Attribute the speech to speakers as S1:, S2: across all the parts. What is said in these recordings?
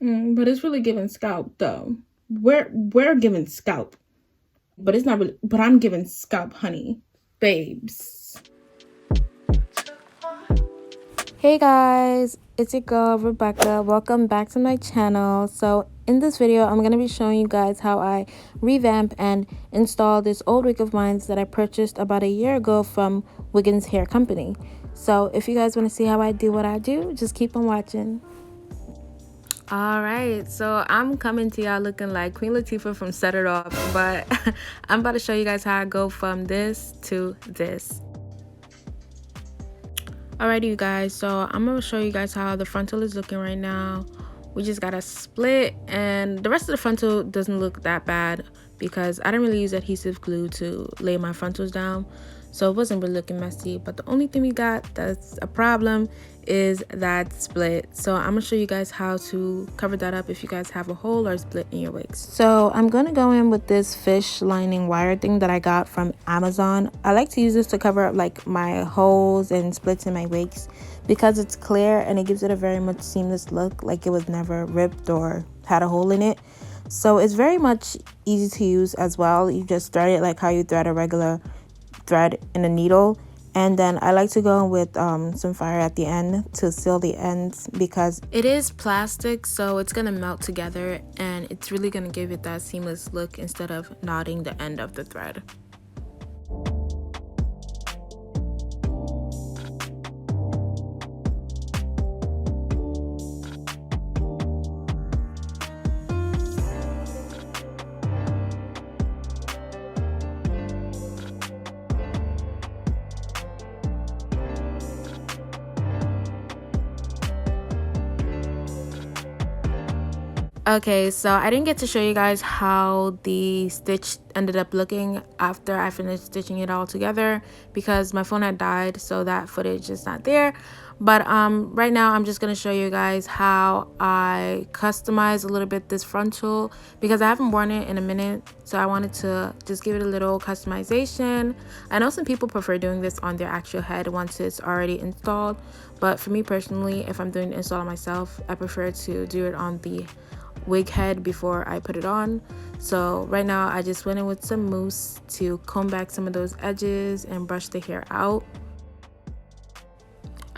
S1: But it's really giving scalp though. We're giving scalp, but it's not really. But I'm giving scalp, honey, babes.
S2: Hey guys, it's your girl Rebecca. Welcome back to my channel. So in this video, I'm going to be showing you guys how I revamp and install this old wig of mine that I purchased about a year ago from Wiggins Hair Company. So if you guys want to see how I do what I do, just keep on watching. Alright, so I'm coming to y'all looking like Queen Latifah from Set It Off, but I'm about to show you guys how I go from this to this. Alrighty, you guys, so I'm gonna show you guys how the frontal is looking right now. We just got a split, and the rest of the frontal doesn't look that bad because I didn't really use adhesive glue to lay my frontals down, so it wasn't really looking messy. But the only thing we got that's a problem is that split. So I'm gonna show you guys how to cover that up if you guys have a hole or split in your wigs. So I'm gonna go in with this fish lining wire thing that I got from Amazon. I like to use this to cover up like my holes and splits in my wigs because it's clear and it gives it a very much seamless look, like it was never ripped or had a hole in it. So it's very much easy to use as well. You just thread it like how you thread a regular thread in a needle. And then I like to go with some fire at the end to seal the ends because it is plastic, so it's gonna melt together and it's really gonna give it that seamless look instead of knotting the end of the thread. Okay, so I didn't get to show you guys how the stitch ended up looking after I finished stitching it all together because my phone had died, so that footage is not there. But right now I'm just gonna show you guys how I customize a little bit this frontal because I haven't worn it in a minute, so I wanted to just give it a little customization. I know some people prefer doing this on their actual head once it's already installed, but for me personally, if I'm doing the install on myself, I prefer to do it on the wig head before I put it on. So right now I just went in with some mousse to comb back some of those edges and brush the hair out.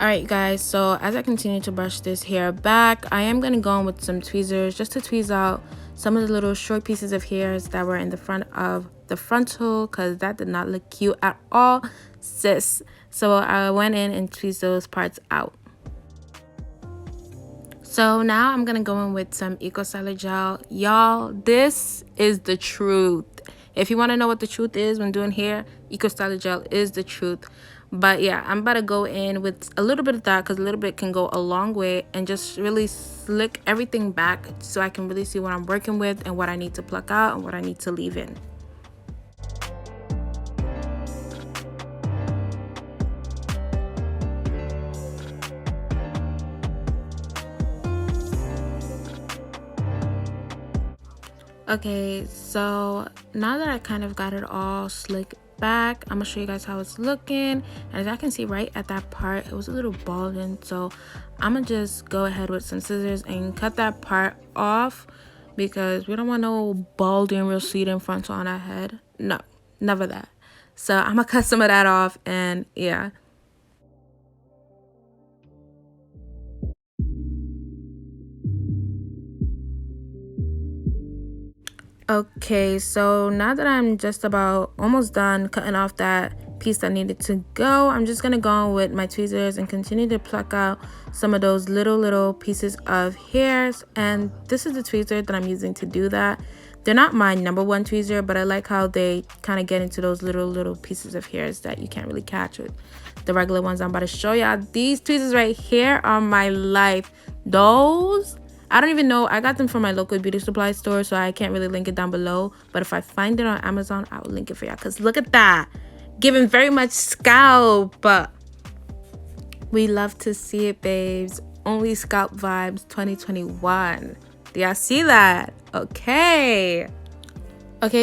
S2: Alright guys, so as I continue to brush this hair back, I am going to go in with some tweezers just to tweeze out some of the little short pieces of hairs that were in the front of the frontal because that did not look cute at all, sis. So I went in and tweezed those parts out. So now I'm gonna go in with some Eco Styler gel. Y'all, this is the truth. If you want to know what the truth is when doing hair, Eco Styler gel is the truth. But yeah, I'm about to go in with a little bit of that because a little bit can go a long way, and just really slick everything back so I can really see what I'm working with and what I need to pluck out and what I need to leave in. Okay, so now that I kind of got it all slicked back, I'm gonna show you guys how it's looking. As I can see right at that part, it was a little balding, so I'm gonna just go ahead with some scissors and cut that part off because we don't want no balding receding frontal on our head. No, never that. So I'm gonna cut some of that off, and yeah. Okay, so now that I'm just about almost done cutting off that piece that needed to go, I'm just gonna go on with my tweezers and continue to pluck out some of those little pieces of hairs. And this is the tweezer that I'm using to do that. They're not my #1 tweezer, but I like how they kind of get into those little pieces of hairs that you can't really catch with the regular ones I'm about to show y'all. These tweezers right here are my life. Those, I don't even know, I got them from my local beauty supply store, so I can't really link it down below, but if I find it on Amazon, I will link it for y'all because look at that, giving very much scalp. We love to see it, babes. Only scalp vibes 2021. Do y'all see that? Okay,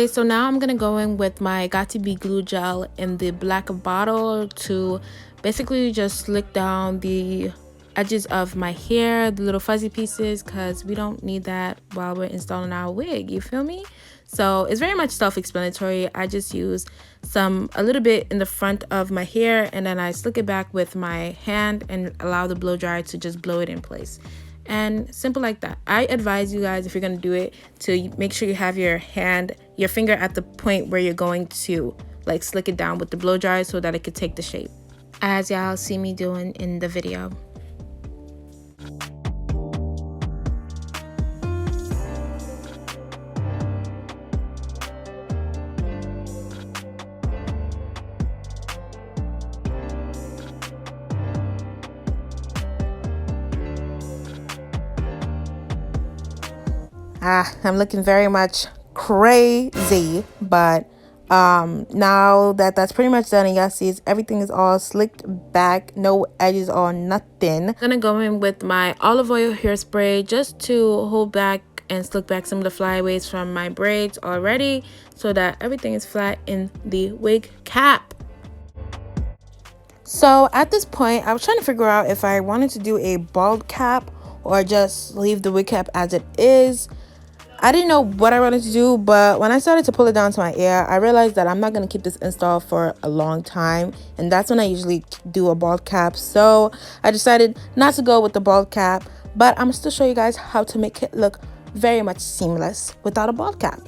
S2: so now I'm gonna go in with my Got2b glue gel in the black bottle to basically just slick down the edges of my hair, the little fuzzy pieces, because we don't need that while we're installing our wig, you feel me? So it's very much self-explanatory. I just use a little bit in the front of my hair, and then I slick it back with my hand and allow the blow dryer to just blow it in place. And simple like that. I advise you guys, if you're going to do it, to make sure you have your finger at the point where you're going to like slick it down with the blow dryer so that it could take the shape, as y'all see me doing in the video. I'm looking very much crazy, but now that that's pretty much done and y'all see everything is all slicked back, no edges or nothing, I'm gonna go in with my olive oil hairspray just to hold back and slick back some of the flyaways from my braids already, so that everything is flat in the wig cap. So at this point, I was trying to figure out if I wanted to do a bald cap or just leave the wig cap as it is. I didn't know what I wanted to do, but when I started to pull it down to my ear, I realized that I'm not going to keep this installed for a long time, and that's when I usually do a bald cap. So I decided not to go with the bald cap, but I'm still show you guys how to make it look very much seamless without a bald cap.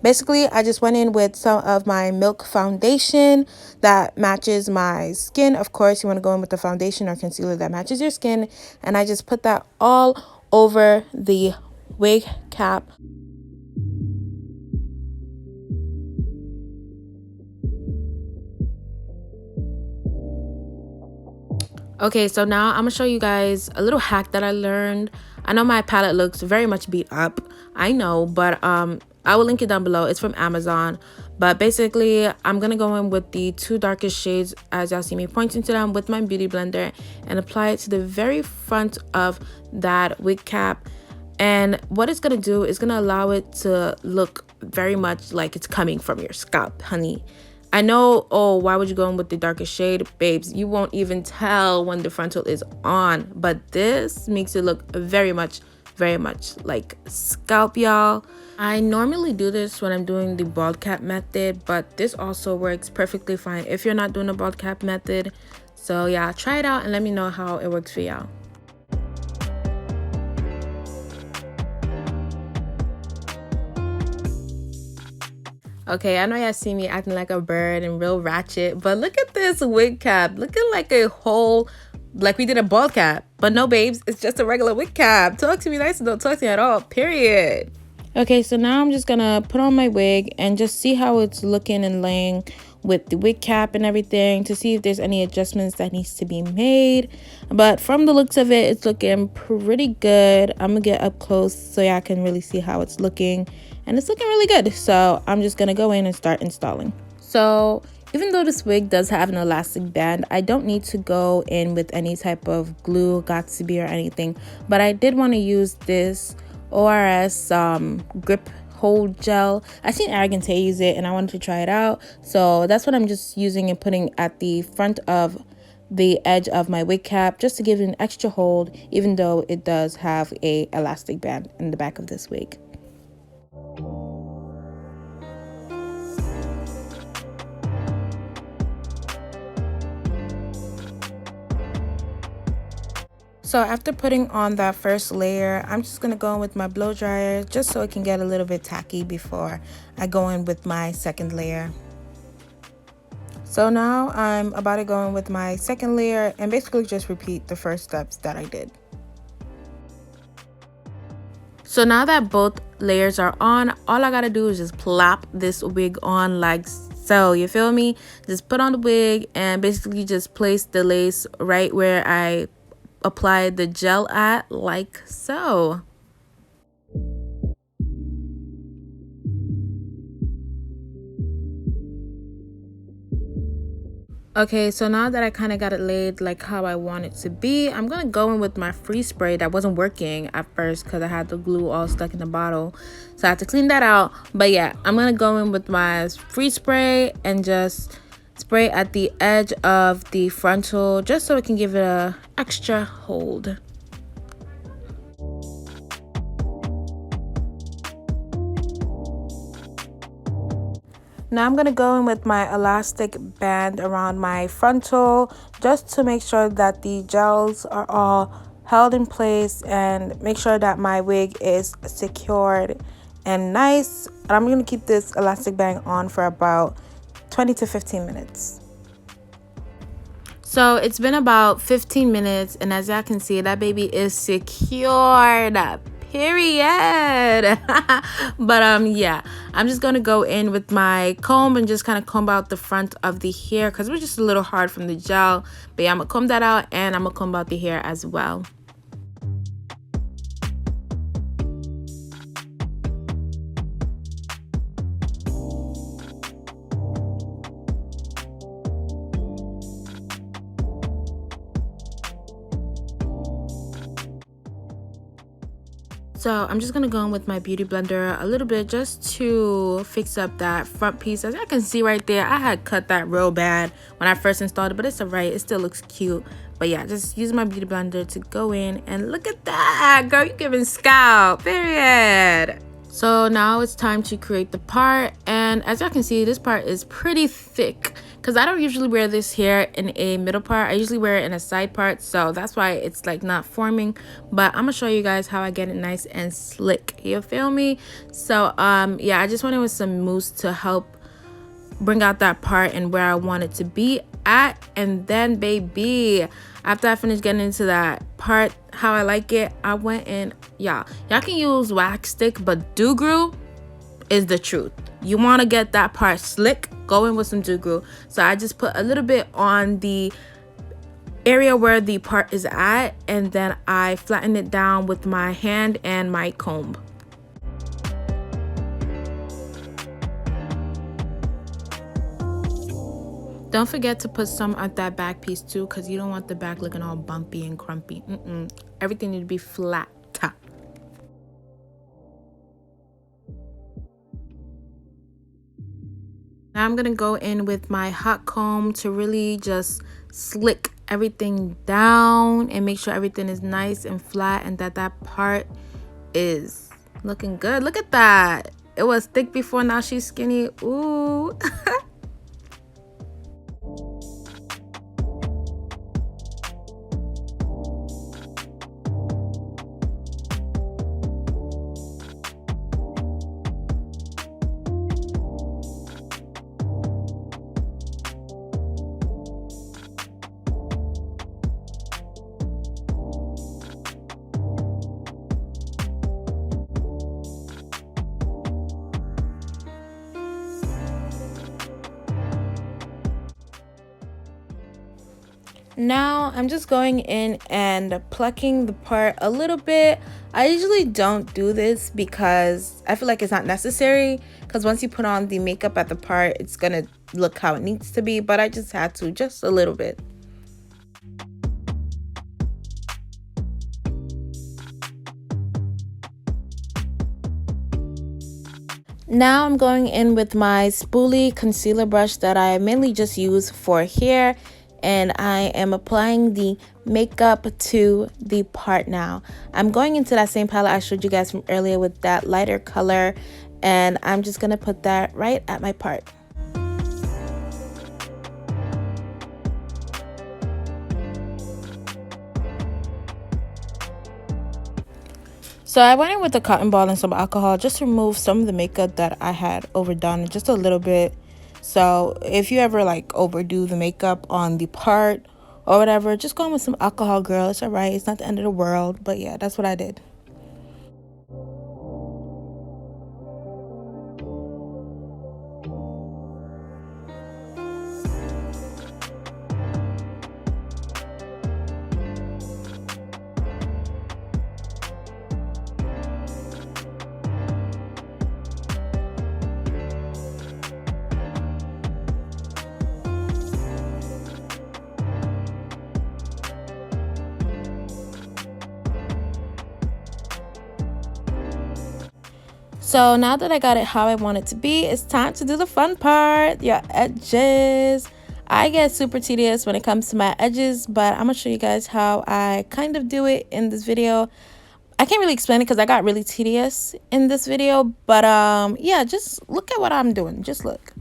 S2: Basically, I just went in with some of my Milk foundation that matches my skin. Of course, you want to go in with the foundation or concealer that matches your skin, and I just put that all over the wig cap. Okay, so now I'm gonna show you guys a little hack that I learned. I know my palette looks very much beat up, I know, but I will link it down below. It's from Amazon. But basically, I'm gonna go in with the two darkest shades, as y'all see me pointing to them, with my beauty blender and apply it to the very front of that wig cap. And what it's gonna do is gonna allow it to look very much like it's coming from your scalp, honey. I know, oh, why would you go in with the darkest shade? Babes, you won't even tell when the frontal is on. But this makes it look very much like scalp, y'all. I normally do this when I'm doing the bald cap method, but this also works perfectly fine if you're not doing the bald cap method. So yeah, try it out and let me know how it works for y'all. Okay, I know y'all see me acting like a bird and real ratchet, but look at this wig cap, looking like a whole, like we did a bald cap. But no, babes, it's just a regular wig cap. Talk to me nice and don't talk to me at all, period. Okay, so now I'm just gonna put on my wig and just see how it's looking and laying with the wig cap and everything, to see if there's any adjustments that needs to be made. But from the looks of it, it's looking pretty good. I'm gonna get up close so y'all can really see how it's looking, and it's looking really good. So I'm just gonna go in and start installing. So even though this wig does have an elastic band, I don't need to go in with any type of glue, Got2b or anything, but I did want to use this ORS grip hold gel. I seen Arrogant use it and I wanted to try it out, so that's what I'm just using and putting at the front of the edge of my wig cap, just to give it an extra hold, even though it does have a elastic band in the back of this wig. So after putting on that first layer, I'm just going to go in with my blow dryer just so it can get a little bit tacky before I go in with my second layer. So now I'm about to go in with my second layer and basically just repeat the first steps that I did. So now that both layers are on, all I gotta do is just plop this wig on like so, you feel me? Just put on the wig and basically just place the lace right where I applied the gel at, like so. Okay, so now that I kind of got it laid like how I want it to be, I'm gonna go in with my freeze spray that wasn't working at first because I had the glue all stuck in the bottle, so I had to clean that out. But yeah, I'm gonna go in with my freeze spray and just spray at the edge of the frontal just so it can give it a extra hold. Now I'm going to go in with my elastic band around my frontal just to make sure that the gels are all held in place and make sure that my wig is secured and nice. And I'm going to keep this elastic band on for about 20 to 15 minutes. So it's been about 15 minutes, and as y'all can see, that baby is secured, period. But yeah, I'm just gonna go in with my comb and just kind of comb out the front of the hair because it was just a little hard from the gel. But yeah, I'm gonna comb that out, and I'm gonna comb out the hair as well. So I'm just gonna go in with my beauty blender a little bit just to fix up that front piece. As I can see right there, I had cut that real bad when I first installed it, but it's alright, it still looks cute. But yeah, just use my beauty blender to go in, and look at that, girl, you're giving scalp, period. So now it's time to create the part, and as y'all can see, this part is pretty thick because I don't usually wear this hair in a middle part. I usually wear it in a side part, so that's why it's like not forming. But I'm gonna show you guys how I get it nice and slick, you feel me? So yeah, I just went in with some mousse to help bring out that part and where I want it to be at. And then baby, after I finished getting into that part how I like it, I went in, y'all can use wax stick, but dew glue is the truth. You want to get that part slick, go in with some dew glue. So I just put a little bit on the area where the part is at, and then I flatten it down with my hand and my comb. Don't forget to put some on that back piece too, because you don't want the back looking all bumpy and crumpy. Everything needs to be flat. Now I'm gonna go in with my hot comb to really just slick everything down and make sure everything is nice and flat, and that part is looking good. Look at that. It was thick before, now she's skinny. Ooh. Now I'm just going in and plucking the part a little bit. I usually don't do this because I feel like it's not necessary, because once you put on the makeup at the part, it's gonna look how it needs to be, but I just had to, just a little bit. Now I'm going in with my spoolie concealer brush that I mainly just use for hair, and I am applying the makeup to the part now. I'm going into that same palette I showed you guys from earlier with that lighter color, and I'm just gonna put that right at my part. So I went in with a cotton ball and some alcohol just to remove some of the makeup that I had overdone just a little bit. So if you ever like overdo the makeup on the part or whatever, just go in with some alcohol, girl. It's alright. It's not the end of the world. But yeah, that's what I did. So now that I got it how I want it to be, it's time to do the fun part, your edges. I get super tedious when it comes to my edges, but I'm gonna show you guys how I kind of do it in this video. I can't really explain it because I got really tedious in this video, but yeah, just look at what I'm doing. Just look.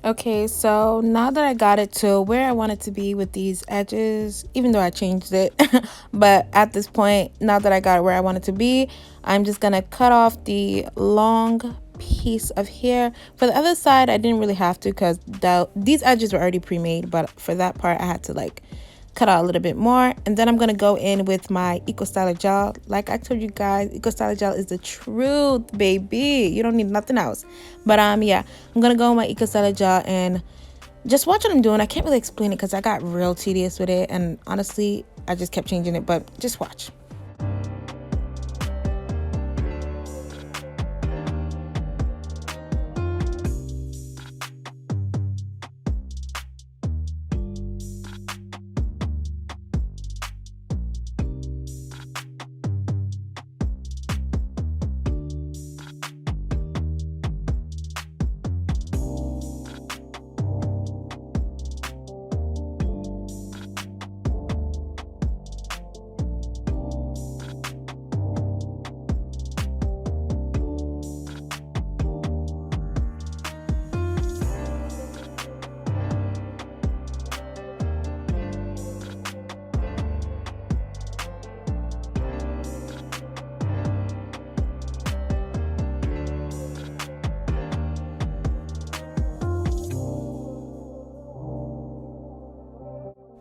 S2: Okay, so now that I got it to where I want it to be with these edges, even though I changed it, but at this point, now that I got it where I want it to be, I'm just gonna cut off the long piece of hair. For the other side, I didn't really have to because these edges were already pre-made, but for that part, I had to like cut out a little bit more. And then I'm gonna go in with my Eco Styler gel. Like I told you guys, Eco Styler gel is the truth, baby. You don't need nothing else. But yeah, I'm gonna go with my Eco Styler gel and just watch what I'm doing. I can't really explain it because I got real tedious with it, and honestly I just kept changing it, but just watch.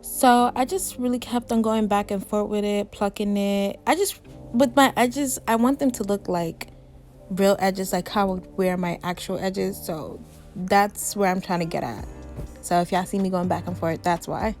S2: So I just really kept on going back and forth with it, plucking it. With my edges, I want them to look like real edges, like how I would wear my actual edges. So that's where I'm trying to get at. So if y'all see me going back and forth, that's why.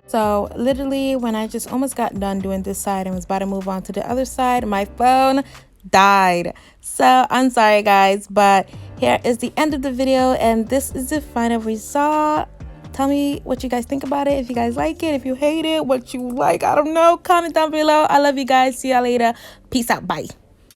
S2: So literally when I just almost got done doing this side and was about to move on to the other side, my phone died. So I'm sorry guys, but here is the end of the video and this is the final result. Tell me what you guys think about it. If you guys like it, if you hate it, what you like, I don't know. Comment down below. I love you guys. See y'all later. Peace out. Bye.